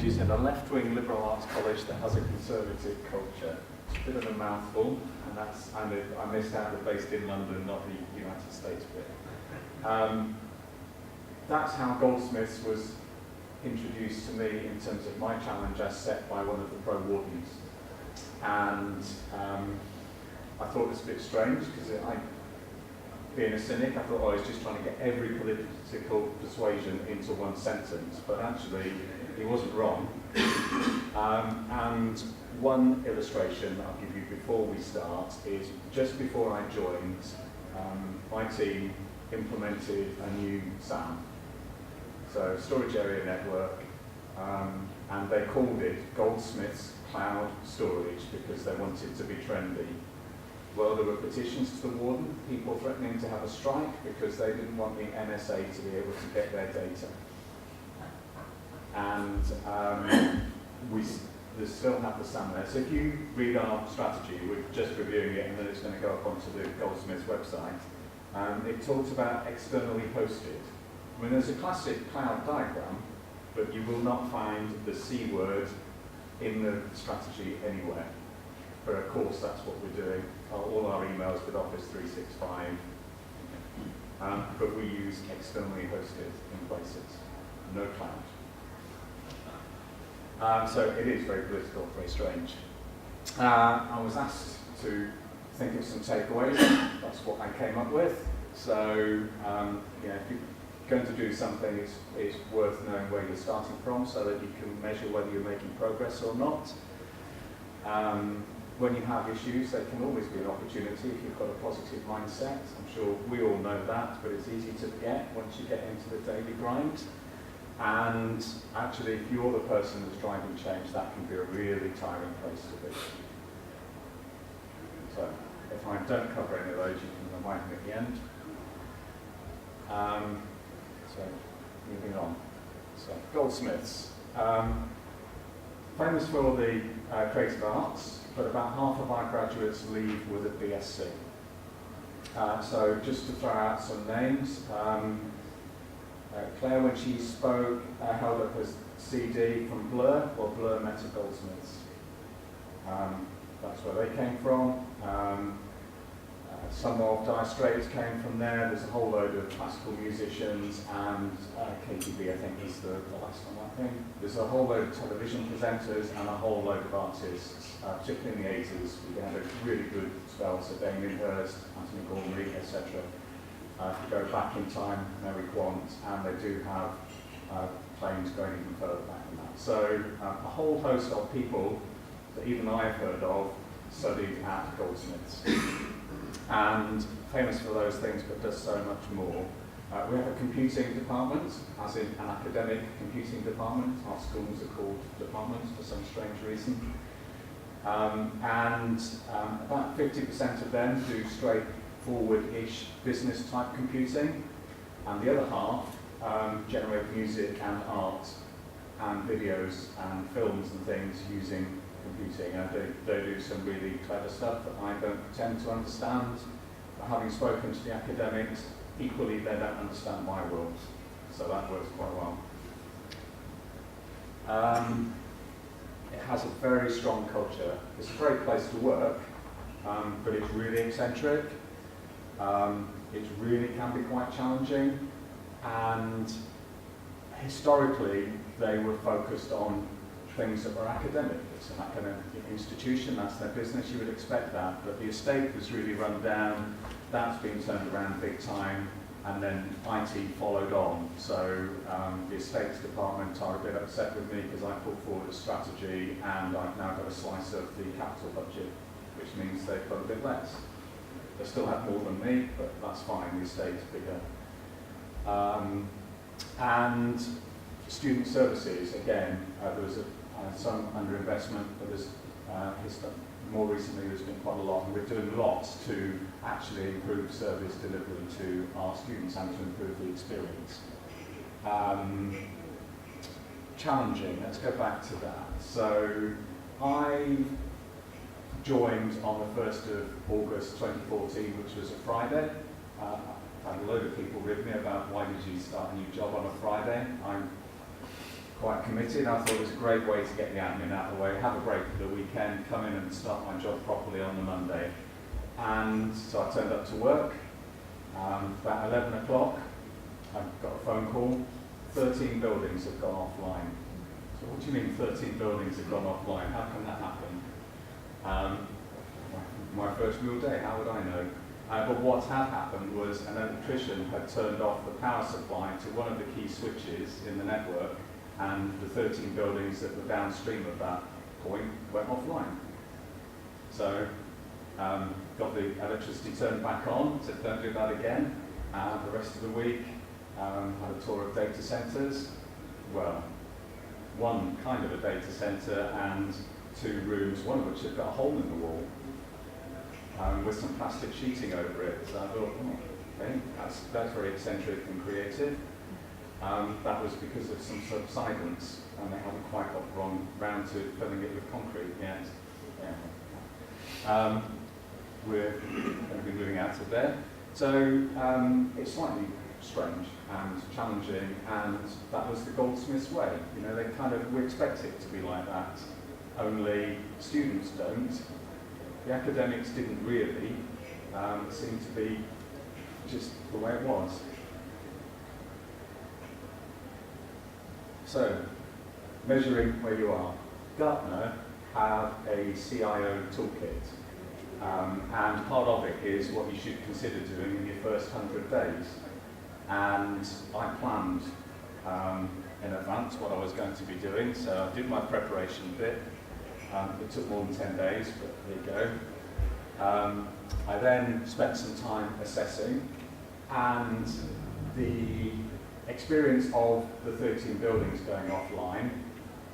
you said, a left-wing liberal arts college that has a conservative culture. It's a bit of a mouthful, and I missed out they're based in London, not the United States bit. That's how Goldsmiths was introduced to me in terms of my challenge as set by one of the pro-wardens. And I thought it was a bit strange, because being a cynic, I thought, oh, he's just trying to get every political persuasion into one sentence. But actually, he wasn't wrong. And one illustration I'll give you before we start is just before I joined, my team implemented a new SAM, so Storage Area Network, and they called it Goldsmiths Cloud Storage because they wanted to be trendy. Well, there were petitions to the warden, people threatening to have a strike because they didn't want the NSA to be able to get their data. And we still have the SAM there. So if you read our strategy, we're just reviewing it and then it's going to go up onto the Goldsmiths website. It talks about externally hosted. I mean, there's a classic cloud diagram, but you will not find the C word in the strategy anywhere. For a course, that's what we're doing. All our emails with Office 365. But we use externally hosted in places, no cloud. So it is very political, very strange. I was asked to think of some takeaways. That's what I came up with. So if you're going to do something, it's worth knowing where you're starting from so that you can measure whether you're making progress or not. When you have issues, there can always be an opportunity if you've got a positive mindset. I'm sure we all know that, but it's easy to forget once you get into the daily grind. And actually, if you're the person that's driving change, that can be a really tiring place to be. So, if I don't cover any of those, you can remind me at the end. So, moving on. So, Goldsmiths. Famous for the creative arts, but about half of our graduates leave with a BSc. So just to throw out some names, Claire, when she spoke, held up a CD from Blur, or Blur met at Goldsmiths. That's where they came from. Some of Dire Straits came from there. There's a whole load of classical musicians, and KTB, I think, is the last one, I think. There's a whole load of television presenters and a whole load of artists, particularly in the 80s. We had a really good spell, so Damien Hirst, Anthony Gormley, etc. If you go back in time, Mary Quant, and they do have claims going even further back than that. So a whole host of people that even I've heard of studied at Goldsmiths. And famous for those things, but does so much more. We have a computing department, as in an academic computing department. Our schools are called departments for some strange reason. And about 50% of them do straightforward-ish business-type computing, and the other half generate music and art and videos and films and things using computing, and they do some really clever stuff that I don't pretend to understand. But having spoken to the academics, equally they don't understand my world, so that works quite well. It has a very strong culture. It's a great place to work, but it's really eccentric. It really can be quite challenging, and historically they were focused on things that were academic. It's an academic institution, that's their business, you would expect that. But the estate was really run down, that's been turned around big time, and then IT followed on. So the estates department are a bit upset with me because I put forward a strategy and I've now got a slice of the capital budget, which means they've got a bit less. They still have more than me, but that's fine, the estate's bigger. And student services, again, there was some underinvestment, but there's more recently there's been quite a lot, and we're doing lots to actually improve service delivery to our students and to improve the experience. Challenging, let's go back to that. So I joined on the 1st of August 2014, which was a Friday. I had a load of people with me about why did you start a new job on a Friday. I'm quite committed. I thought it was a great way to get the admin out of the way, have a break for the weekend, come in and start my job properly on the Monday. And so I turned up to work. About 11 o'clock, I got a phone call. 13 buildings have gone offline. So what do you mean 13 buildings have gone offline? How can that happen? My first real day, how would I know? But what had happened was an electrician had turned off the power supply to one of the key switches in the network, and the 13 buildings that were downstream of that point went offline. So got the electricity turned back on, said don't do that again. The rest of the week had a tour of data centres. Well, one kind of a data centre and 2 rooms, one of which had got a hole in the wall with some plastic sheeting over it. So I thought, oh, okay, that's very eccentric and creative. That was because of some subsidence, and they haven't quite got round to filling it with concrete yet. Yeah. We're going to be moving out of there. So it's slightly strange and challenging, and that was the Goldsmiths way. You know, we expect it to be like that, only students don't. The academics didn't really. It seemed to be just the way it was. So, measuring where you are. Gartner have a CIO toolkit. And part of it is what you should consider doing in your first 100 days. And I planned in advance what I was going to be doing, so I did my preparation bit. It took more than 10 days, but there you go. I then spent some time assessing, and the experience of the 13 buildings going offline,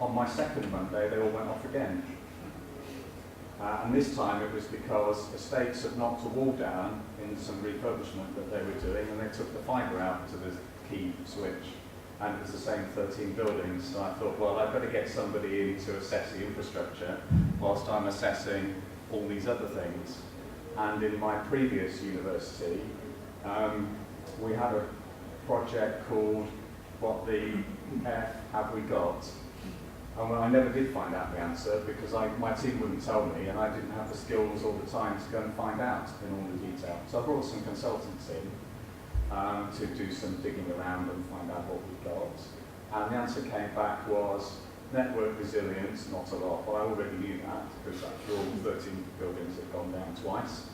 on my second Monday, they all went off again. And this time it was because estates had knocked a wall down in some refurbishment that they were doing, and they took the fibre out to the key switch. And it was the same 13 buildings. So I thought, well, I'd better get somebody in to assess the infrastructure whilst I'm assessing all these other things. And in my previous university, we had a project called What the F Have We Got? And I never did find out the answer because my team wouldn't tell me, and I didn't have the skills all the time to go and find out in all the detail. So I brought some consultants in to do some digging around and find out what we got. And the answer came back was network resilience, not a lot. Well, I already knew that because after all, 13 buildings had gone down twice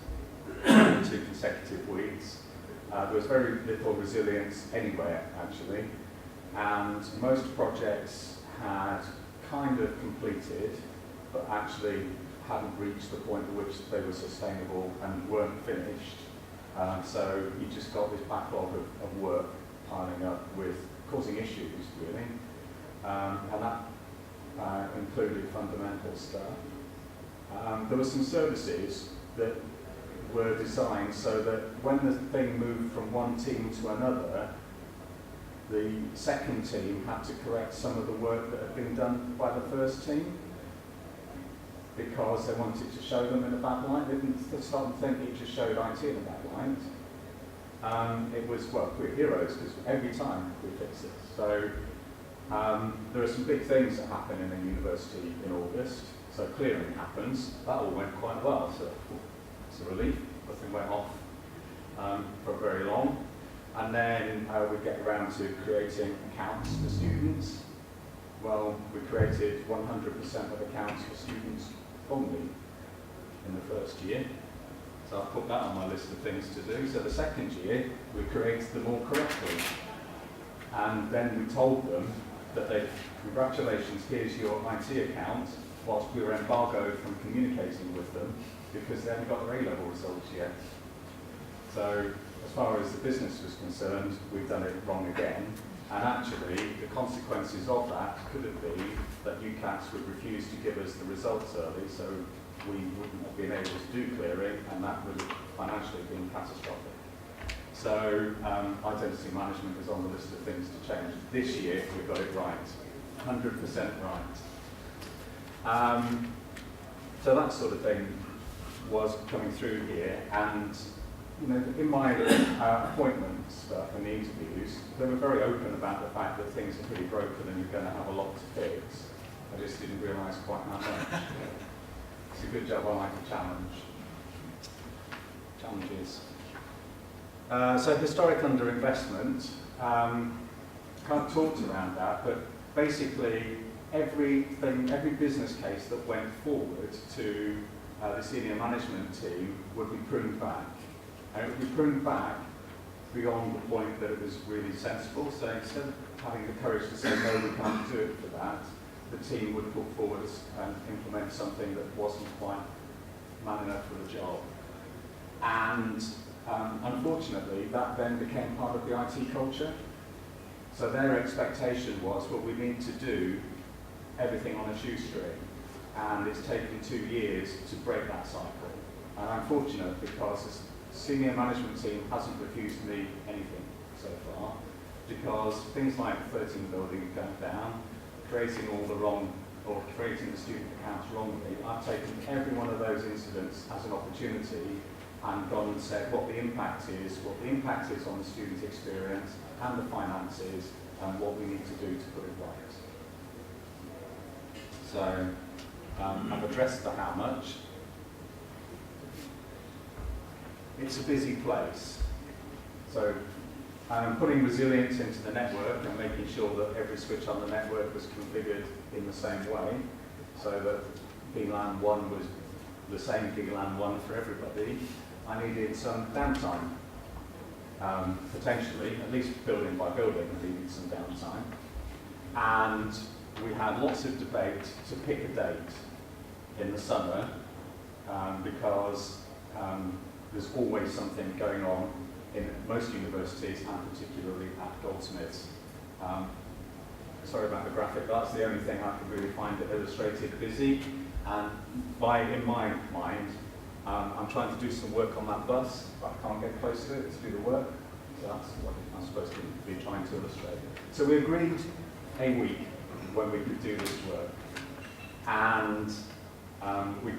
in 2 consecutive weeks. There was very little resilience anywhere, actually. And most projects had kind of completed, but actually hadn't reached the point at which they were sustainable and weren't finished. So you just got this backlog of work piling up with causing issues, really. And that included fundamental stuff. There were some services that were designed so that when the thing moved from one team to another, the second team had to correct some of the work that had been done by the first team because they wanted to show them in a bad light. They didn't start and think it just showed IT in a bad light. It was, well, we're heroes because every time we fix it. So there are some big things that happen in a university in August. So clearing happens. That all went quite well. So it's a relief. Nothing went off for very long. And then we get around to creating accounts for students. Well, we created 100% of accounts for students only in the first year. So I put that on my list of things to do. So the second year, we created them all correctly. And then we told them that congratulations, here's your IT account, whilst we were embargoed from communicating with them because they haven't got their A-level results yet. So as far as the business was concerned, we've done it wrong again. And actually, the consequences of that could have been that UCAS would refuse to give us the results early, so we wouldn't have been able to do clearing, and that would have financially been catastrophic. So identity management is on the list of things to change. This year, we got it right, 100% right. So that sort of thing was coming through here, and in my appointment stuff and the interviews, they were very open about the fact that things are pretty broken and you're going to have a lot to fix. I just didn't realise quite how much. It's a good job I like a challenge. Challenges. So historic underinvestment, kind of talked around that, but basically every business case that went forward to the senior management team would be pruned back. And it would be pruned back beyond the point that it was really sensible. So instead of having the courage to say, no, we can't do it for that, the team would put forward and implement something that wasn't quite man enough for the job. And unfortunately, that then became part of the IT culture. So their expectation was, well, we need to do everything on a shoestring. And it's taken 2 years to break that cycle. And I'm fortunate because the senior management team hasn't refused me anything so far, because things like 13 building going down, creating all the wrong, or creating the student accounts wrongly, I've taken every one of those incidents as an opportunity and gone and said what the impact is on the student experience and the finances, and what we need to do to put it right. So I've addressed the how much. It's a busy place. So putting resilience into the network and making sure that every switch on the network was configured in the same way, so that VLAN 1 was the same VLAN 1 for everybody. I needed some downtime, potentially, at least building by building, I needed some downtime. And we had lots of debate to pick a date in the summer, because there's always something going on in most universities, and particularly at Goldsmiths. Sorry about the graphic, but that's the only thing I could really find that illustrated busy. And in my mind, I'm trying to do some work on that bus, but I can't get close to it to do the work. So that's what I'm supposed to be trying to illustrate. So we agreed a week when we could do this work. And we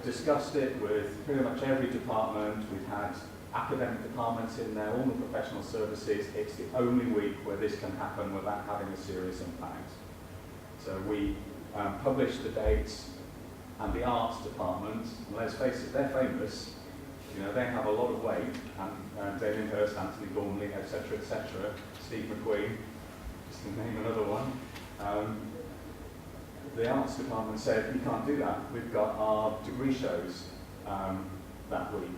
discussed it with pretty much every department. We've had academic departments in there, all the professional services. It's the only week where this can happen without having a serious impact. So we published the dates, and the arts department, and let's face it, they're famous. They have a lot of weight, and Damien Hirst, Anthony Gormley, etc., Steve McQueen, just to name another one. The arts department said, you can't do that. We've got our degree shows that week.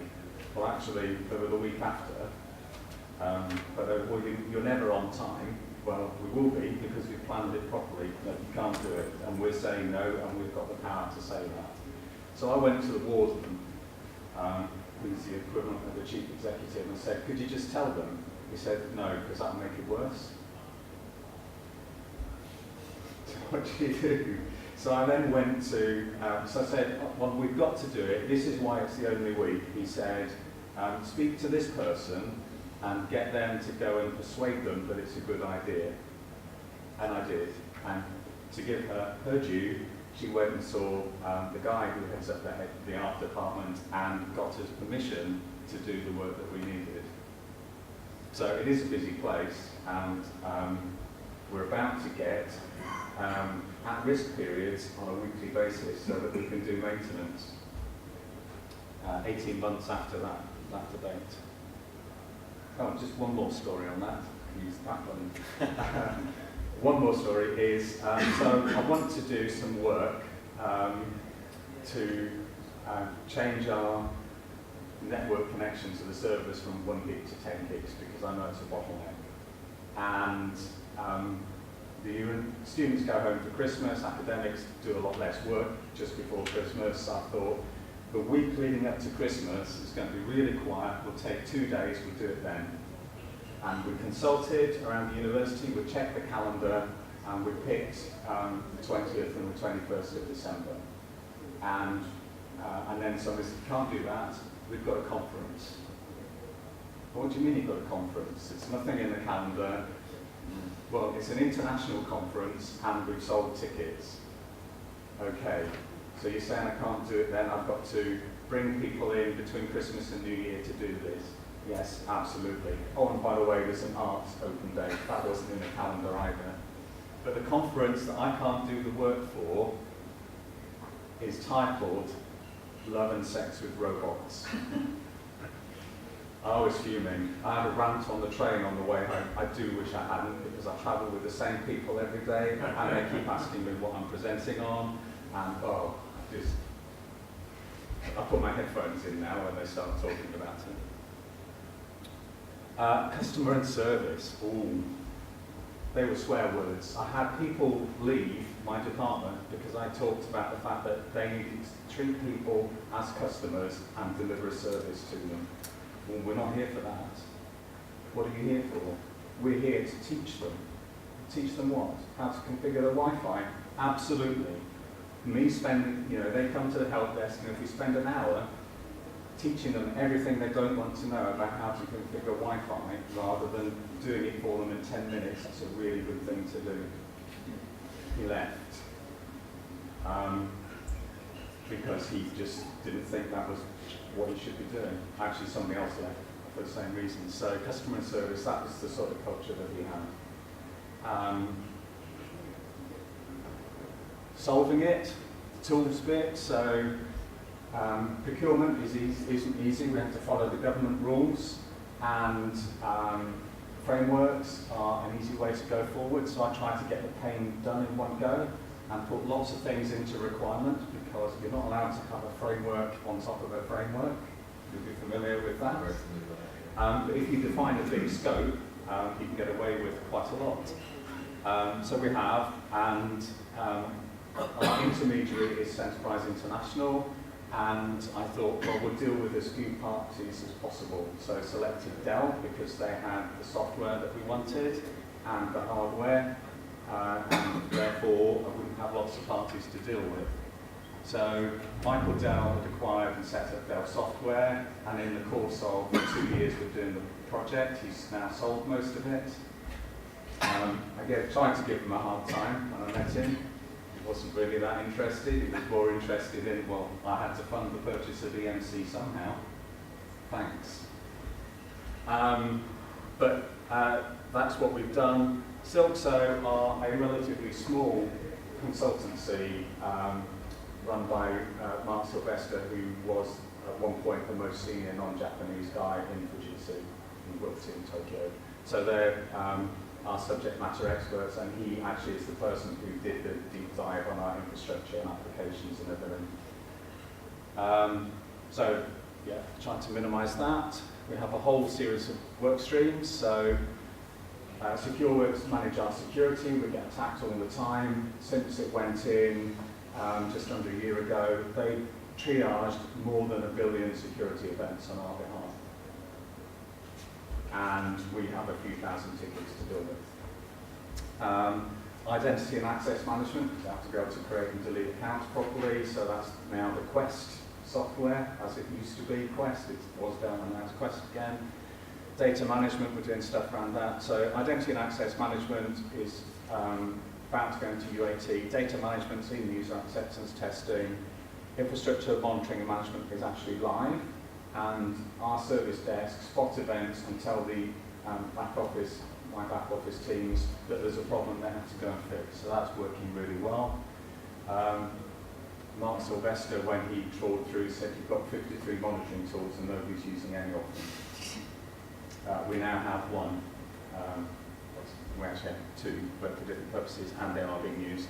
Well, actually, they were the week after. But well, you're never on time. Well, we will be, because we've planned it properly. No, you can't do it. And we're saying no, and we've got the power to say that. So I went to the warden, who's the equivalent of the chief executive, and said, could you just tell them? He said, no, because that'll make it worse. So what do you do? So I then went to, so I said, well, we've got to do it. This is why it's the only week. He said, speak to this person and get them to go and persuade them that it's a good idea. And I did. And to give her her due, she went and saw the guy who heads up the art department and got his permission to do the work that we needed. So it is a busy place, and we're about to get at-risk periods on a weekly basis so that we can do maintenance 18 months after that debate. Oh, just one more story on that. Use that one. One more story is, so I want to do some work to change our network connection to the servers from 1 gig to 10 gigs, because I know it's a bottleneck. And the students go home for Christmas, academics do a lot less work just before Christmas. I thought the week leading up to Christmas is going to be really quiet. We'll take 2 days, we'll do it then. And we consulted around the university, we checked the calendar, and we picked the 20th and the 21st of December. And then somebody said, can't do that, we've got a conference. What do you mean you've got a conference? It's nothing in the calendar. Well, it's an international conference, and we've sold tickets. Okay, So you're saying I can't do it then, I've got to bring people in between Christmas and New Year to do this? Yes, absolutely. Oh, and by the way, there's an art open day. That wasn't in the calendar either. But the conference that I can't do the work for is titled Love and Sex with Robots. I was fuming. I had a rant on the train on the way home. I do wish I hadn't, because I travel with the same people every day, and they keep asking me what I'm presenting on, and I put my headphones in now when they start talking about it. Customer and service. Ooh, they were swear words. I had people leave my department because I talked about the fact that they needed to treat people as customers and deliver a service to them. Well, we're not here for that. What are you here for? We're here to teach them. Teach them what? How to configure the Wi-Fi? Absolutely. They come to the help desk, and if we spend an hour teaching them everything they don't want to know about how to configure Wi-Fi, rather than doing it for them in 10 minutes, that's a really good thing to do. He left. Because he just didn't think that was what he should be doing. Actually, somebody else left for the same reason. So customer and service, that was the sort of culture that we had. Solving it, the tools bit. So procurement isn't easy. We have to follow the government rules, and frameworks are an easy way to go forward. So I try to get the pain done in one go and put lots of things into requirement, because you're not allowed to have a framework on top of a framework. You'll be familiar with that. But if you define a big scope, you can get away with quite a lot. So we have, and our intermediary is Centerprise International, and I thought, well, we'll deal with as few parties as possible. So selected Dell because they had the software that we wanted and the hardware, and therefore I wouldn't have lots of parties to deal with. So Michael Dell had acquired and set up Dell software, and in the course of 2 years of doing the project, he's now sold most of it. I tried to give him a hard time when I met him. He wasn't really that interested. He was more interested in, well, I had to fund the purchase of EMC somehow. Thanks. But that's what we've done. Silkso are a relatively small consultancy run by Mark Sylvester, who was at one point the most senior non-Japanese guy in Fujitsu. He worked in Tokyo. So they're our subject matter experts, and he actually is the person who did the deep dive on our infrastructure and applications and everything. So yeah, trying to minimize that. We have a whole series of work streams. So SecureWorks manage our security. We get attacked all the time. Since it went in just under a year ago, they triaged more than 1 billion security events on our behalf. And we have a few thousand tickets to deal with. Identity and access management, you have to be able to create and delete accounts properly, so that's now the Quest software, as it used to be Quest. It was down and now it's Quest again. Data management, we're doing stuff around that. So identity and access management is about to go into UAT. Data management, in user acceptance testing. Infrastructure monitoring and management is actually live. And our service desk spot events and tell the my back office teams that there's a problem they have to go and fix. So that's working really well. Mark Sylvester, when he trawled through, said you've got 53 monitoring tools and nobody's using any of them. We now have one. We actually have 2, but for different purposes, and they are being used.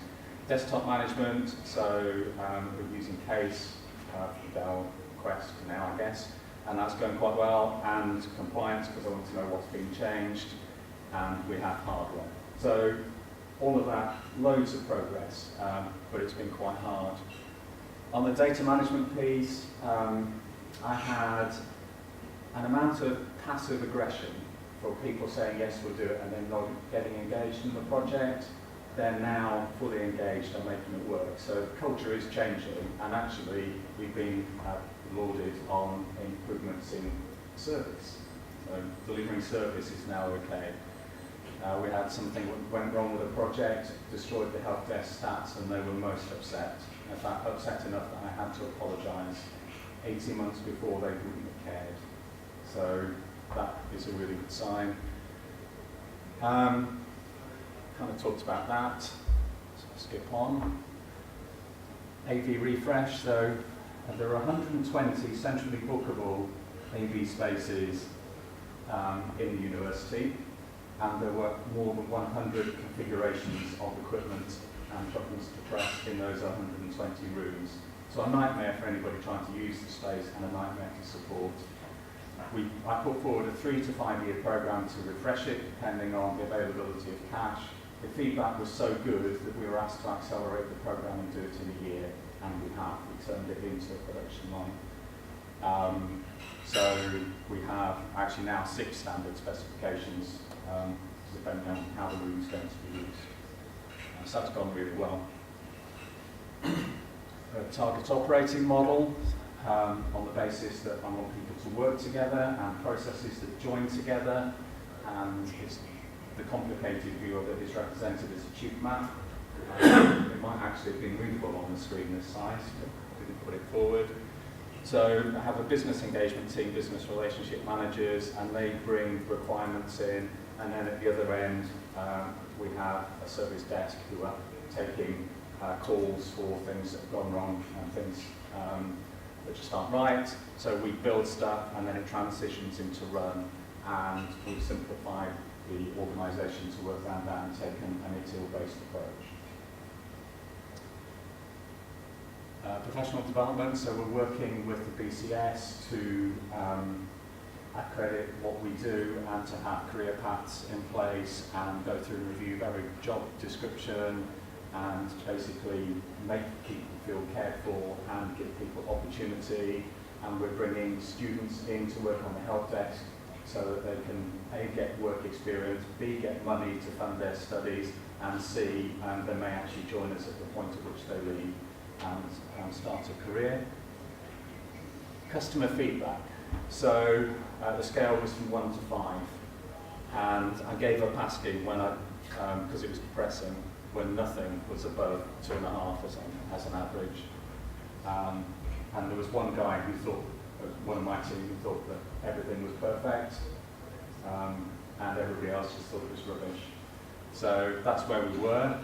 Desktop management, so we're using Case for Dell Quest now, I guess, and that's going quite well. And compliance, because I want to know what's being changed, and we have hardware. So all of that, loads of progress, but it's been quite hard. On the data management piece, I had an amount of passive aggression for people saying yes, we'll do it, and then not getting engaged in the project. They're now fully engaged and making it work. So the culture is changing, and actually we've been lauded on improvements in service. So delivering service is now okay. We had something that went wrong with a project, destroyed the help desk stats, and they were most upset. in fact upset enough that I had to apologise 18 months before they wouldn't have cared. So that is a really good sign. Kind of talked about that, so I'll skip on. AV refresh, so there are 120 centrally bookable AV spaces in the university, and there were more than 100 configurations of equipment and buttons to press in those 120 rooms. So a nightmare for anybody trying to use the space and a nightmare to support. I put forward a 3 to 5 year programme to refresh it, depending on the availability of cash. The feedback was so good that we were asked to accelerate the programme and do it in a year, and we have. We turned it into a production line. So we have actually now 6 standard specifications, depending on how the room's going to be used. So that's gone really well. A target operating model on the basis that I want people to work together and processes that join together, and the complicated view of it is represented as a tube map. It might actually have been readable on the screen this size, but I didn't put it forward. So I have a business engagement team, business relationship managers, and they bring requirements in, and then at the other end we have a service desk who are taking calls for things that have gone wrong and things that just aren't right. So we build stuff and then it transitions into run, and we've simplified the organisation to work around that and taken an ETL-based approach. Professional development, so we're working with the BCS to accredit what we do and to have career paths in place and go through and review every job description and basically make people feel cared for and give people opportunity. And we're bringing students in to work on the help desk so that they can A, get work experience, B, get money to fund their studies, and C, they may actually join us at the point at which they leave and start a career. Customer feedback. So the scale was from 1 to 5, and I gave up asking when because it was depressing, when nothing was above 2.5 as an average. And there was one guy who thought, one of my team who thought that everything was perfect, and everybody else just thought it was rubbish. So that's where we were.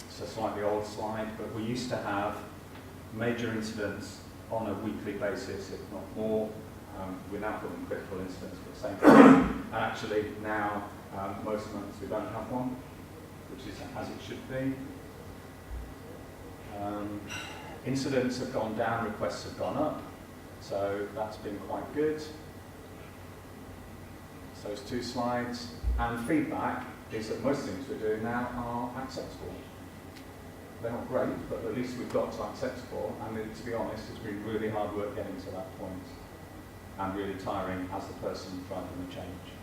It's a slightly old slide, but we used to have major incidents on a weekly basis, if not more. We now call them critical incidents, but same thing. And actually now, most months we don't have one, which is as it should be. Incidents have gone down, requests have gone up, so that's been quite good. So those 2 slides. And feedback is that most things we're doing now are acceptable. They're not great, but at least we've got to acceptable. And to be honest, it's been really hard work getting to that point, and really tiring as the person driving the change.